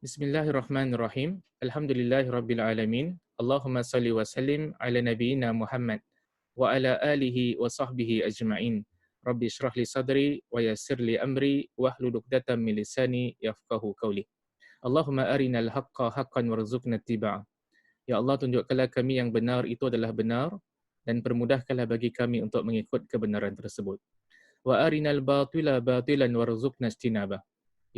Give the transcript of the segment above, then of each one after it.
Bismillahirrahmanirrahim. Alhamdulillahirabbil alamin. Allahumma salli wa sallim ala nabiyyina Muhammad wa ala alihi wa sahbihi ajma'in. Rabbi shrah li sadri wa yassir li amri wahlul 'uqdatam min lisani yafqahu qawli. Allahumma arinal haqqa haqqan warzuqna ittiba'ah. Ya Allah, tunjukkanlah kami yang benar itu adalah benar dan permudahkanlah bagi kami untuk mengikut kebenaran tersebut. Wa arinal batila batilan warzuqna ijtinabah.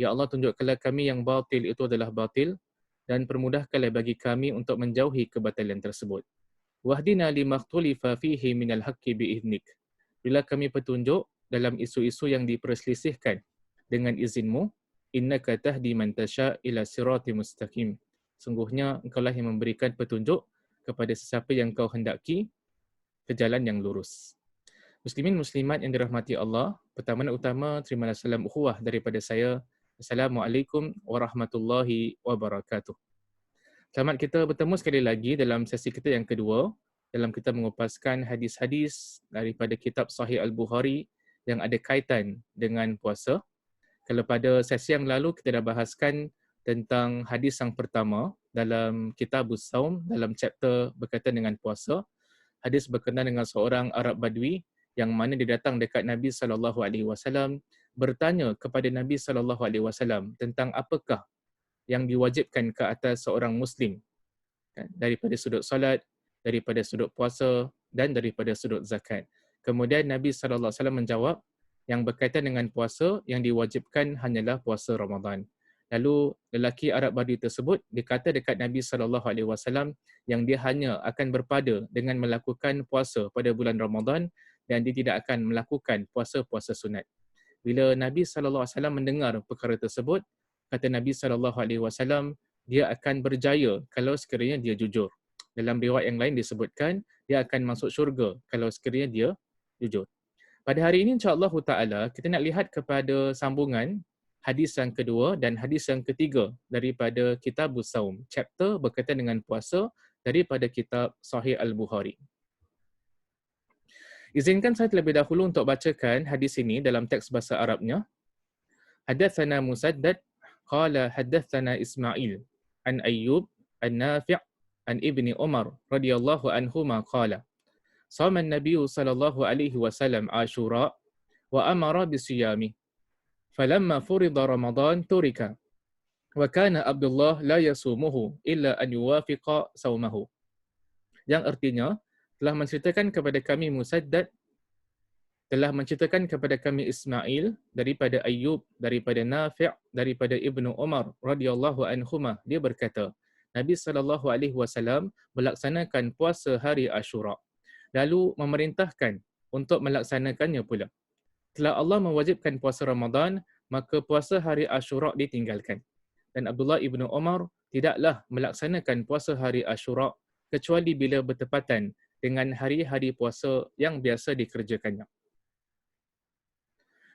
Ya Allah, tunjukkanlah kami yang batil itu adalah batil dan permudahkanlah bagi kami untuk menjauhi kebatilan tersebut. Wahdina limakhtulifa fihi minal haqqi biiznik. Bila kami petunjuk dalam isu-isu yang diperselisihkan dengan izinmu, innaka tahdi man tasha ila sirati mustaqim. Sungguhnya engkaulah yang memberikan petunjuk kepada sesiapa yang kau hendaki ke jalan yang lurus. Muslimin muslimat yang dirahmati Allah, pertama-tama terimalah salam ukhuwah daripada saya. Assalamualaikum warahmatullahi wabarakatuh. Selamat kita bertemu sekali lagi dalam sesi kita yang kedua dalam kita mengupaskan hadis-hadis daripada kitab Sahih Al-Bukhari yang ada kaitan dengan puasa. Kalau pada sesi yang lalu kita dah bahaskan tentang hadis yang pertama dalam Kitabus Saum dalam chapter berkaitan dengan puasa. Hadis berkenaan dengan seorang Arab Badui yang mana dia datang dekat Nabi SAW bertanya kepada Nabi SAW tentang apakah yang diwajibkan ke atas seorang Muslim daripada sudut solat, daripada sudut puasa dan daripada sudut zakat. Kemudian Nabi SAW menjawab yang berkaitan dengan puasa yang diwajibkan hanyalah puasa Ramadan. Lalu lelaki Arab Badui tersebut dikata dekat Nabi SAW yang dia hanya akan berpada dengan melakukan puasa pada bulan Ramadan dan dia tidak akan melakukan puasa-puasa sunat. Bila Nabi SAW mendengar perkara tersebut, kata Nabi SAW, dia akan berjaya kalau sekiranya dia jujur. Dalam riwayat yang lain disebutkan, dia akan masuk syurga kalau sekiranya dia jujur. Pada hari ini insya-Allah Ta'ala, kita nak lihat kepada sambungan hadis yang kedua dan hadis yang ketiga daripada Kitabus Saum, chapter berkaitan dengan puasa daripada kitab Sahih Al-Bukhari. Izinkan saya terlebih dahulu untuk bacakan hadis ini dalam teks bahasa Arabnya. Hadatsana Musaddad qala hadatsana Ismail an Ayyub an Nafi' an Ibni Umar radhiyallahu anhuma qala Shama an-nabiy sallallahu alaihi wasallam Ashura wa amara bisiyami falamma furida Ramadan turika wa kana Abdullah la yasumuhu illa an yuwafiqa saumahu. Yang artinya, telah menceritakan kepada kami Musaddad, telah menceritakan kepada kami Ismail daripada Ayyub, daripada Nafi', daripada Ibnu Umar radhiyallahu anhuma. Dia berkata, Nabi SAW melaksanakan puasa hari Ashura, lalu memerintahkan untuk melaksanakannya pula. Setelah Allah mewajibkan puasa Ramadan, maka puasa hari Ashura ditinggalkan. Dan Abdullah Ibnu Umar tidaklah melaksanakan puasa hari Ashura kecuali bila bertepatan dengan hari-hari puasa yang biasa dikerjakannya.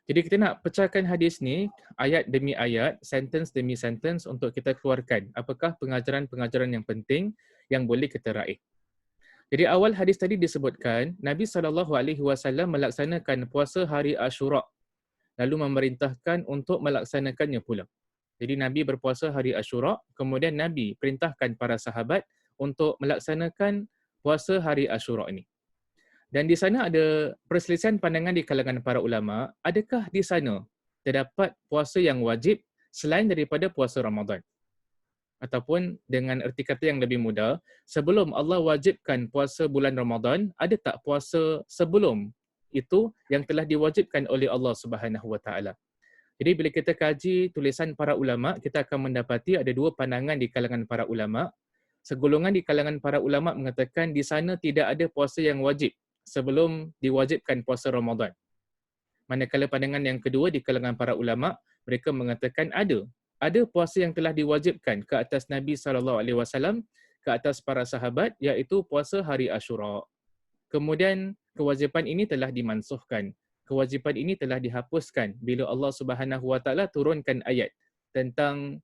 Jadi kita nak pecahkan hadis ni ayat demi ayat, sentence demi sentence untuk kita keluarkan apakah pengajaran-pengajaran yang penting yang boleh kita raih. Jadi awal hadis tadi disebutkan Nabi SAW melaksanakan puasa hari Ashura lalu memerintahkan untuk melaksanakannya pula. Jadi Nabi berpuasa hari Ashura, kemudian Nabi perintahkan para sahabat untuk melaksanakan puasa hari Ashura ini. Dan di sana ada perselisihan pandangan di kalangan para ulama, adakah di sana terdapat puasa yang wajib selain daripada puasa Ramadan? Ataupun dengan erti kata yang lebih mudah, sebelum Allah wajibkan puasa bulan Ramadan, ada tak puasa sebelum itu yang telah diwajibkan oleh Allah Subhanahu Wa Taala? Jadi bila kita kaji tulisan para ulama, kita akan mendapati ada dua pandangan di kalangan para ulama. Segolongan di kalangan para ulama mengatakan di sana tidak ada puasa yang wajib sebelum diwajibkan puasa Ramadan. Manakala pandangan yang kedua di kalangan para ulama, mereka mengatakan ada puasa yang telah diwajibkan ke atas Nabi SAW, ke atas para sahabat, iaitu puasa hari Ashura. Kemudian kewajipan ini telah dimansuhkan. Kewajipan ini telah dihapuskan bila Allah Subhanahu Wa Taala turunkan ayat tentang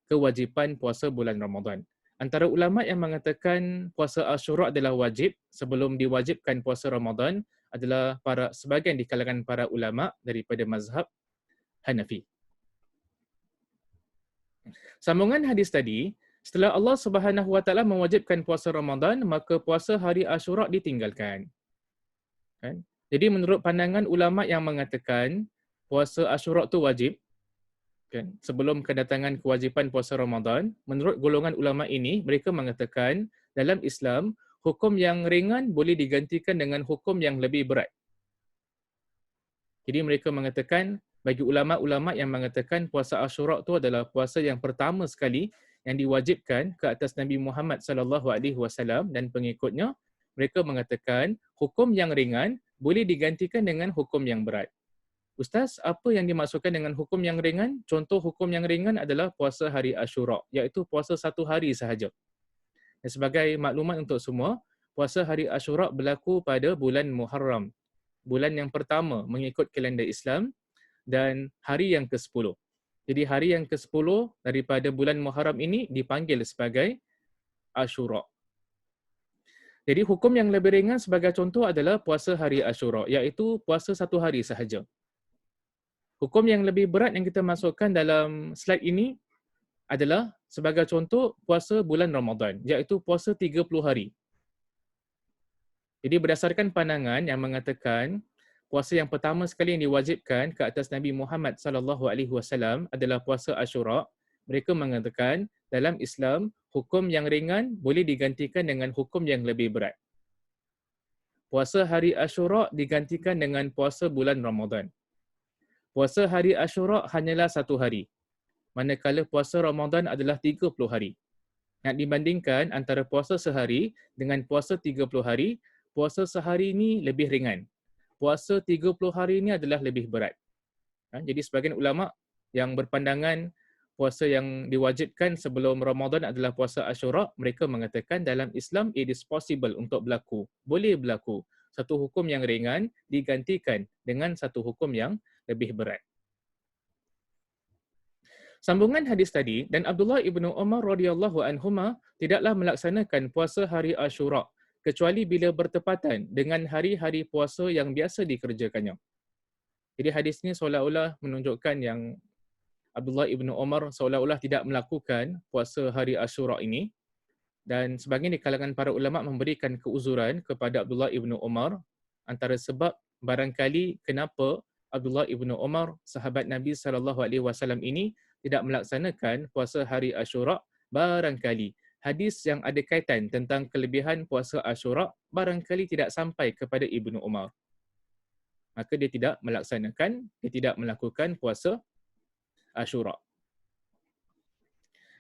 kewajipan puasa bulan Ramadan. Antara ulama yang mengatakan puasa Ashura adalah wajib sebelum diwajibkan puasa Ramadan adalah sebahagian di kalangan para ulama daripada mazhab Hanafi. Sambungan hadis tadi, setelah Allah Subhanahu Wa Taala mewajibkan puasa Ramadan, maka puasa hari Asyura ditinggalkan. Kan? Jadi menurut pandangan ulama yang mengatakan puasa Asyura tu wajib, kan? Sebelum kedatangan kewajipan puasa Ramadan, menurut golongan ulama ini, mereka mengatakan dalam Islam, hukum yang ringan boleh digantikan dengan hukum yang lebih berat. Jadi mereka mengatakan, bagi ulama-ulama yang mengatakan puasa Asyura itu adalah puasa yang pertama sekali yang diwajibkan ke atas Nabi Muhammad sallallahu alaihi wasallam dan pengikutnya, mereka mengatakan hukum yang ringan boleh digantikan dengan hukum yang berat. Ustaz, apa yang dimaksudkan dengan hukum yang ringan? Contoh hukum yang ringan adalah puasa hari Asyura, iaitu puasa satu hari sahaja. Dan sebagai maklumat untuk semua, puasa hari Asyura berlaku pada bulan Muharram, bulan yang pertama mengikut kalender Islam dan hari yang ke-10. Jadi hari yang ke-10 daripada bulan Muharram ini dipanggil sebagai Asyura. Jadi hukum yang lebih ringan sebagai contoh adalah puasa hari Asyura, iaitu puasa satu hari sahaja. Hukum yang lebih berat yang kita masukkan dalam slide ini adalah sebagai contoh puasa bulan Ramadan, iaitu puasa 30 hari. Jadi berdasarkan pandangan yang mengatakan puasa yang pertama sekali yang diwajibkan ke atas Nabi Muhammad sallallahu alaihi wasallam adalah puasa Asyura, mereka mengatakan dalam Islam hukum yang ringan boleh digantikan dengan hukum yang lebih berat. Puasa hari Asyura digantikan dengan puasa bulan Ramadan. Puasa hari Asyura hanyalah satu hari, manakala puasa Ramadan adalah 30 hari. Nak dibandingkan antara puasa sehari dengan puasa 30 hari, puasa sehari ini lebih ringan. Puasa 30 hari ini adalah lebih berat. Jadi sebagian ulama yang berpandangan puasa yang diwajibkan sebelum Ramadan adalah puasa Asyura, mereka mengatakan dalam Islam it is possible untuk berlaku. Boleh berlaku. Satu hukum yang ringan digantikan dengan satu hukum yang lebih berat. Sambungan hadis tadi, dan Abdullah ibnu Umar radhiyallahu anhuma tidaklah melaksanakan puasa hari Asyura kecuali bila bertepatan dengan hari-hari puasa yang biasa dikerjakannya. Jadi hadis ini seolah-olah menunjukkan yang Abdullah ibnu Umar seolah-olah tidak melakukan puasa hari Asyura ini, dan sebahagian di kalangan para ulama memberikan keuzuran kepada Abdullah ibnu Umar antara sebab barangkali kenapa Abdullah ibnu Umar sahabat Nabi SAW ini tidak melaksanakan puasa hari Asyura, barangkali hadis yang ada kaitan tentang kelebihan puasa Asyura barangkali tidak sampai kepada Ibnu Umar. Maka dia tidak melaksanakan, dia tidak melakukan puasa Asyura.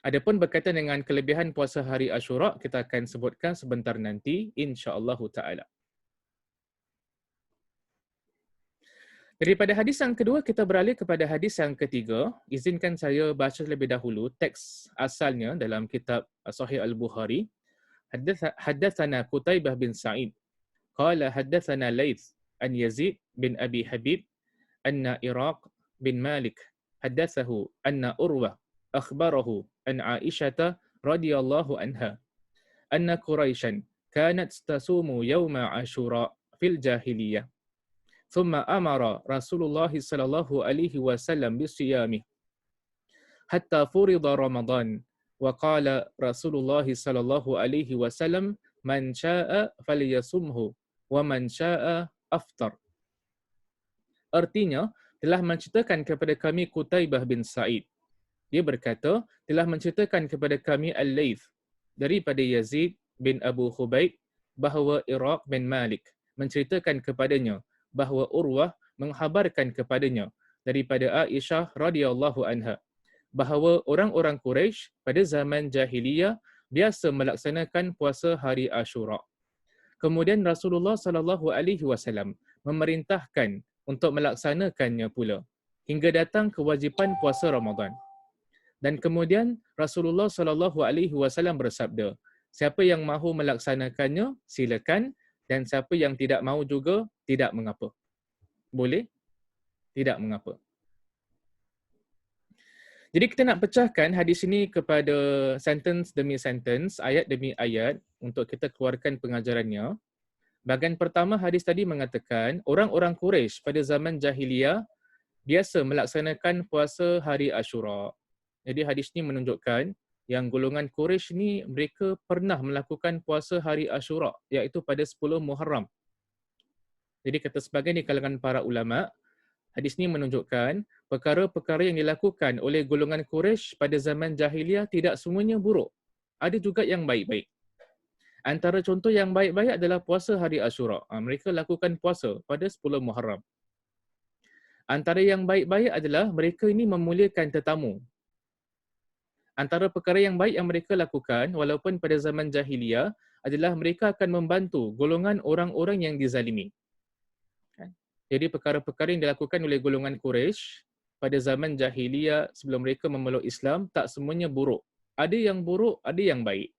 Adapun berkaitan dengan kelebihan puasa hari Asyura, kita akan sebutkan sebentar nanti insya-Allah taala. Daripada hadis yang kedua, kita beralih kepada hadis yang ketiga. Izinkan saya baca lebih dahulu teks asalnya dalam kitab Sahih Al-Bukhari. Haddatsana Qutaibah bin Sa'id. Qala haddatsana Laits an Yazid bin Abi Habib anna Iraq bin Malik haddatsahu anna Urwah akhbarahu an Aisyah radhiyallahu anha anna Quraisyan kanat tasumu yawma Ashura fil jahiliyah. ثم أمر رسول الله صلى الله عليه وسلم بالصيام حتى فرض رمضان وقال رسول الله صلى الله عليه وسلم من شاء فليصمه ومن شاء أفطر. Artinya, telah menceritakan kepada kami Qutaibah bin Sa'id. Dia berkata, telah menceritakan kepada kami Al-Layth daripada Yazid bin Abu Khubayb bahawa Iraq bin Malik menceritakan kepadanya bahawa Urwah menghabarkan kepadanya daripada Aisyah radhiyallahu anha bahawa orang-orang Quraisy pada zaman jahiliyah biasa melaksanakan puasa hari Asyura. Kemudian Rasulullah sallallahu alaihi wasallam memerintahkan untuk melaksanakannya pula hingga datang kewajipan puasa Ramadan. Dan kemudian Rasulullah sallallahu alaihi wasallam bersabda, siapa yang mahu melaksanakannya silakan, dan siapa yang tidak mahu juga tidak mengapa. Boleh? Tidak mengapa. Jadi kita nak pecahkan hadis ini kepada sentence demi sentence, ayat demi ayat untuk kita keluarkan pengajarannya. Bahagian pertama hadis tadi mengatakan orang-orang Quraisy pada zaman jahiliyah biasa melaksanakan puasa hari Asyura. Jadi hadis ni menunjukkan yang golongan Quraisy ni mereka pernah melakukan puasa hari Ashura iaitu pada 10 Muharram. Jadi kata sebahagian di kalangan para ulama, hadis ni menunjukkan perkara-perkara yang dilakukan oleh golongan Quraisy pada zaman jahiliah tidak semuanya buruk. Ada juga yang baik-baik. Antara contoh yang baik-baik adalah puasa hari Ashura. Mereka lakukan puasa pada 10 Muharram. Antara yang baik-baik adalah mereka ini memuliakan tetamu. Antara perkara yang baik yang mereka lakukan walaupun pada zaman jahiliah adalah mereka akan membantu golongan orang-orang yang dizalimi. Jadi perkara-perkara yang dilakukan oleh golongan Quraisy pada zaman jahiliah sebelum mereka memeluk Islam tak semuanya buruk. Ada yang buruk, ada yang baik.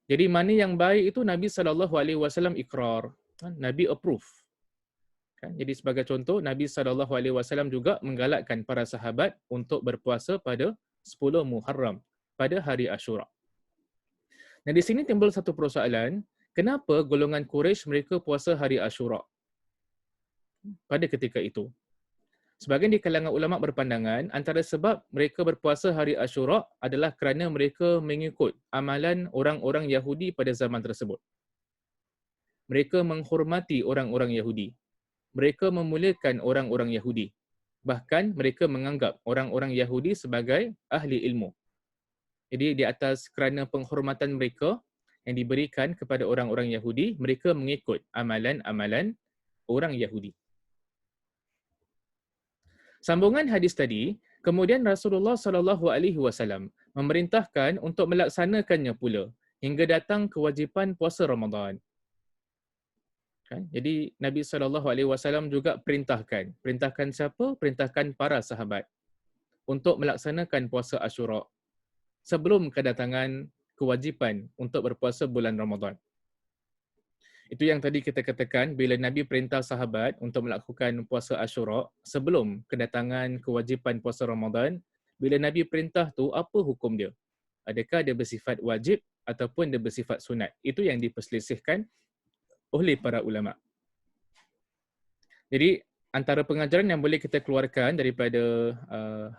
Jadi mana yang baik itu Nabi SAW ikrar. Nabi approve. Jadi sebagai contoh, Nabi SAW juga menggalakkan para sahabat untuk berpuasa pada 10 Muharram, pada hari Ashura. Nah di sini timbul satu persoalan, kenapa golongan Quraisy mereka puasa hari Ashura pada ketika itu? Sebahagian di kalangan ulama berpandangan, antara sebab mereka berpuasa hari Ashura adalah kerana mereka mengikut amalan orang-orang Yahudi pada zaman tersebut. Mereka menghormati orang-orang Yahudi. Mereka memuliakan orang-orang Yahudi. Bahkan mereka menganggap orang-orang Yahudi sebagai ahli ilmu. Jadi di atas kerana penghormatan mereka yang diberikan kepada orang-orang Yahudi, mereka mengikut amalan-amalan orang Yahudi. Sambungan hadis tadi, kemudian Rasulullah SAW memerintahkan untuk melaksanakannya pula hingga datang kewajipan puasa Ramadan. Jadi Nabi SAW juga perintahkan. Perintahkan siapa? Perintahkan para sahabat untuk melaksanakan puasa Ashura sebelum kedatangan kewajipan untuk berpuasa bulan Ramadan. Itu yang tadi kita katakan, bila Nabi perintah sahabat untuk melakukan puasa Ashura sebelum kedatangan kewajipan puasa Ramadan, bila Nabi perintah tu, apa hukum dia? Adakah dia bersifat wajib ataupun dia bersifat sunat? Itu yang diperselisihkan oleh para ulama. Jadi antara pengajaran yang boleh kita keluarkan daripada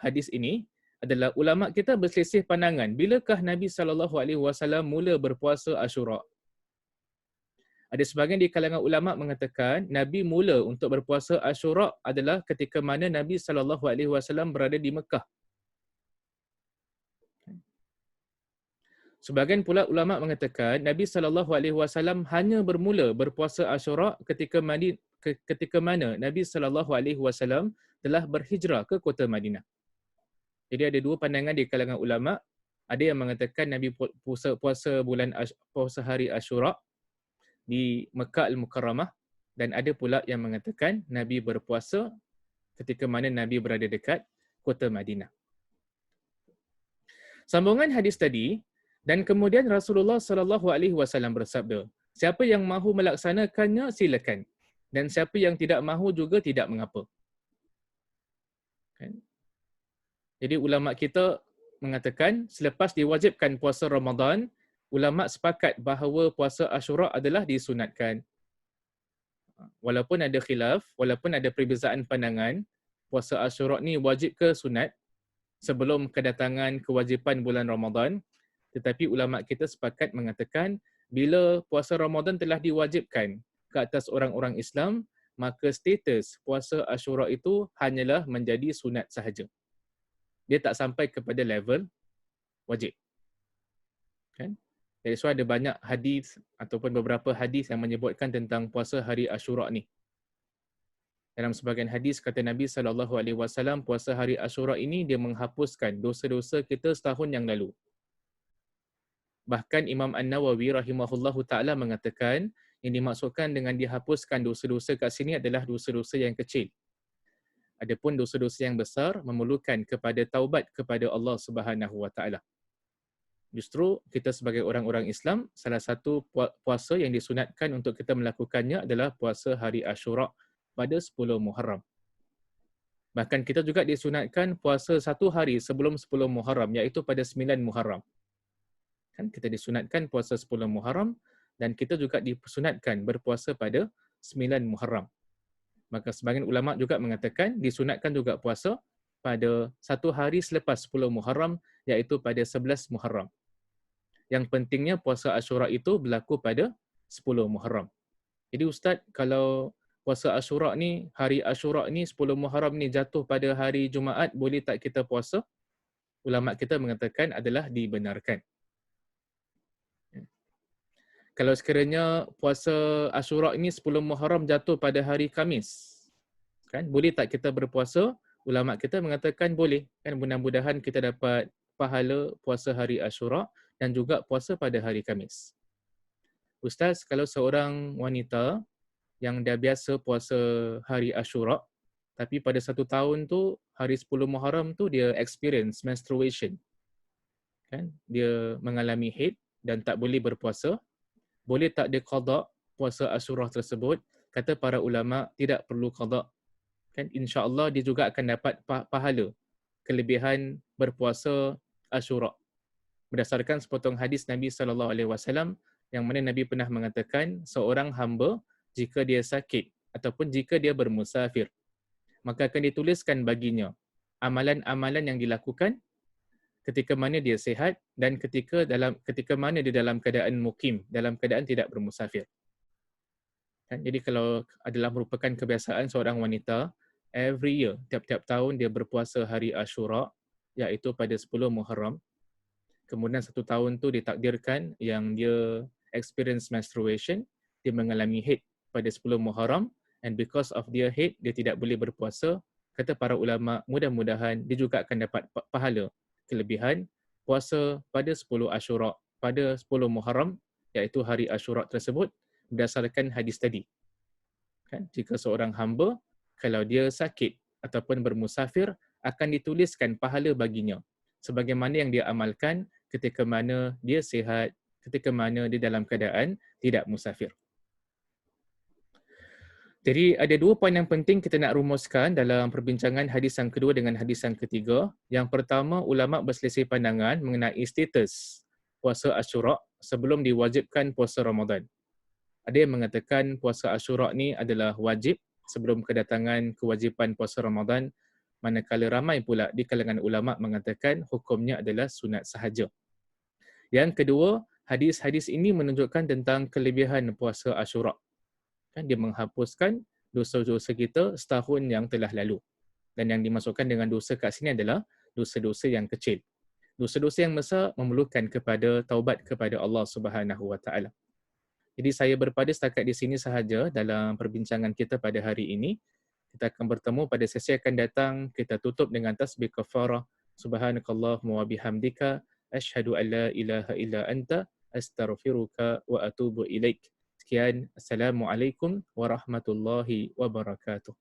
hadis ini adalah ulama kita berselisih pandangan. Bilakah Nabi SAW mula berpuasa Ashura? Ada sebahagian di kalangan ulama mengatakan Nabi mula untuk berpuasa Ashura adalah ketika mana Nabi SAW berada di Mekah. Sebahagian pula ulama mengatakan Nabi SAW hanya bermula berpuasa Ashura ketika mana Nabi SAW telah berhijrah ke kota Madinah. Jadi ada dua pandangan di kalangan ulama. Ada yang mengatakan Nabi puasa hari Ashura di Mekah Al-Mukarramah, dan ada pula yang mengatakan Nabi berpuasa ketika mana Nabi berada dekat kota Madinah. Sambungan hadis tadi, dan kemudian Rasulullah SAW bersabda, siapa yang mahu melaksanakannya silakan, dan siapa yang tidak mahu juga tidak mengapa. Jadi ulama kita mengatakan selepas diwajibkan puasa Ramadan, ulama sepakat bahawa puasa Ashura adalah disunatkan. Walaupun ada khilaf, walaupun ada perbezaan pandangan, puasa Ashura ni wajib ke sunat sebelum kedatangan kewajipan bulan Ramadan, tetapi ulama kita sepakat mengatakan bila puasa Ramadan telah diwajibkan ke atas orang-orang Islam, maka status puasa Ashura itu hanyalah menjadi sunat sahaja. Dia tak sampai kepada level wajib. Kan? Jadi so ada banyak hadis ataupun beberapa hadis yang menyebutkan tentang puasa hari Ashura ni. Dalam sebahagian hadis kata Nabi SAW, puasa hari Ashura ini dia menghapuskan dosa-dosa kita setahun yang lalu. Bahkan Imam An-Nawawi rahimahullahu ta'ala mengatakan yang dimaksudkan dengan dihapuskan dosa-dosa kat sini adalah dosa-dosa yang kecil. Adapun dosa-dosa yang besar memerlukan kepada taubat kepada Allah Subhanahu wa ta'ala. Justru kita sebagai orang-orang Islam, salah satu puasa yang disunatkan untuk kita melakukannya adalah puasa hari Ashura pada 10 Muharram. Bahkan kita juga disunatkan puasa satu hari sebelum 10 Muharram, iaitu pada 9 Muharram. Kan kita disunatkan puasa 10 Muharram dan kita juga disunatkan berpuasa pada 9 Muharram. Maka sebahagian ulama juga mengatakan disunatkan juga puasa pada satu hari selepas 10 Muharram, iaitu pada 11 Muharram. Yang pentingnya puasa Ashura itu berlaku pada 10 Muharram. Jadi Ustaz, kalau puasa Ashura ni, hari Ashura ni 10 Muharram ni jatuh pada hari Jumaat, boleh tak kita puasa? Ulama kita mengatakan adalah dibenarkan. Kalau sekiranya puasa Ashura ini 10 Muharram jatuh pada hari Khamis, kan boleh tak kita berpuasa? Ulama kita mengatakan boleh, kan mudah-mudahan kita dapat pahala puasa hari Ashura dan juga puasa pada hari Khamis. Ustaz, kalau seorang wanita yang dah biasa puasa hari Ashura, tapi pada satu tahun tu hari 10 Muharram tu dia experience menstruation, kan? Dia mengalami haid dan tak boleh berpuasa. Boleh tak dia qada puasa Ashura tersebut? Kata para ulama tidak perlu qada. Kan insya-Allah dia juga akan dapat pahala kelebihan berpuasa Ashura. Berdasarkan sepotong hadis Nabi SAW yang mana Nabi pernah mengatakan seorang hamba jika dia sakit ataupun jika dia bermusafir, maka akan dituliskan baginya amalan-amalan yang dilakukan ketika mana dia sihat dan ketika mana dia dalam keadaan mukim, dalam keadaan tidak bermusafir. Kan? Jadi kalau adalah merupakan kebiasaan seorang wanita, every year, tiap-tiap tahun dia berpuasa hari Ashura, iaitu pada 10 Muharram. Kemudian satu tahun tu ditakdirkan yang dia experience menstruation, dia mengalami haid pada 10 Muharram, and because of dia haid, dia tidak boleh berpuasa. Kata para ulama, mudah-mudahan dia juga akan dapat pahala kelebihan puasa pada 10 Ashura, pada 10 Muharram, iaitu hari Ashura tersebut, berdasarkan hadis tadi. Kan? Jika seorang hamba, kalau dia sakit ataupun bermusafir, akan dituliskan pahala baginya sebagaimana yang dia amalkan ketika mana dia sihat, ketika mana dia dalam keadaan tidak musafir. Jadi ada dua poin yang penting kita nak rumuskan dalam perbincangan hadis yang kedua dengan hadis yang ketiga. Yang pertama, ulama berselisih pandangan mengenai status puasa Ashura sebelum diwajibkan puasa Ramadan. Ada yang mengatakan puasa Ashura ni adalah wajib sebelum kedatangan kewajipan puasa Ramadan, manakala ramai pula di kalangan ulama mengatakan hukumnya adalah sunat sahaja. Yang kedua, hadis-hadis ini menunjukkan tentang kelebihan puasa Ashura. Kan dia menghapuskan dosa-dosa kita setahun yang telah lalu. Dan yang dimasukkan dengan dosa kat sini adalah dosa-dosa yang kecil. Dosa-dosa yang besar memerlukan kepada taubat kepada Allah Subhanahu Wa Taala. Jadi saya berpada setakat di sini sahaja dalam perbincangan kita pada hari ini. Kita akan bertemu pada sesi akan datang. Kita tutup dengan tasbih kafarah. Subhanakallahumma wa bihamdika asyhadu an la ilaha illa anta astaghfiruka wa atubu ilaik. Sekian, Assalamualaikum warahmatullahi wabarakatuh.